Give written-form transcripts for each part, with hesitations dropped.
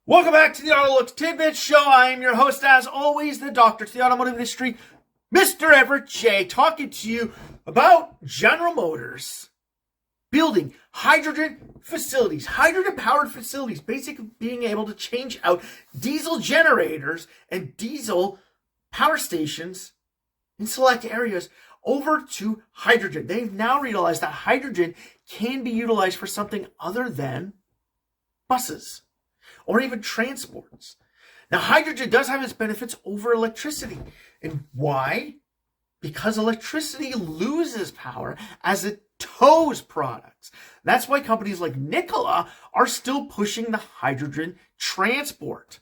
Welcome back to the AutoLooks Tidbit Show. I am your host, as always, the doctor to the automotive industry, Mr. Everett J, talking to you about General Motors building hydrogen facilities, hydrogen-powered facilities, basically being able to change out diesel generators and diesel power stations in select areas over to hydrogen. They've now realized that hydrogen can be utilized for something other than buses or even transports. Now, hydrogen does have its benefits over electricity. And why? Because electricity loses power as it tows products. That's why companies like Nikola are still pushing the hydrogen transport.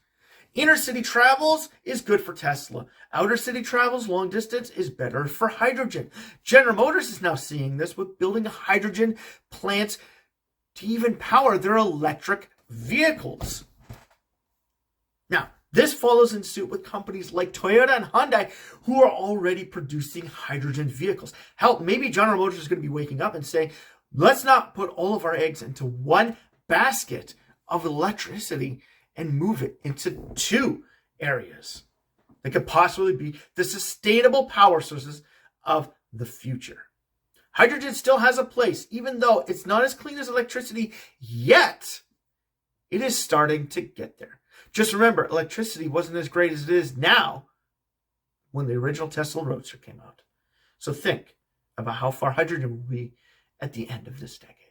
Inner city travels is good for Tesla. Outer city travels, long distance, is better for hydrogen. General Motors is now seeing this with building hydrogen plants to even power their electric vehicles. Now, this follows in suit with companies like Toyota and Hyundai who are already producing hydrogen vehicles. Hell, maybe General Motors is going to be waking up and saying, let's not put all of our eggs into one basket of electricity and move it into two areas that could possibly be the sustainable power sources of the future. Hydrogen still has a place, even though it's not as clean as electricity yet. It is starting to get there. Just remember, electricity wasn't as great as it is now when the original Tesla Roadster came out. So think about how far hydrogen will be at the end of this decade.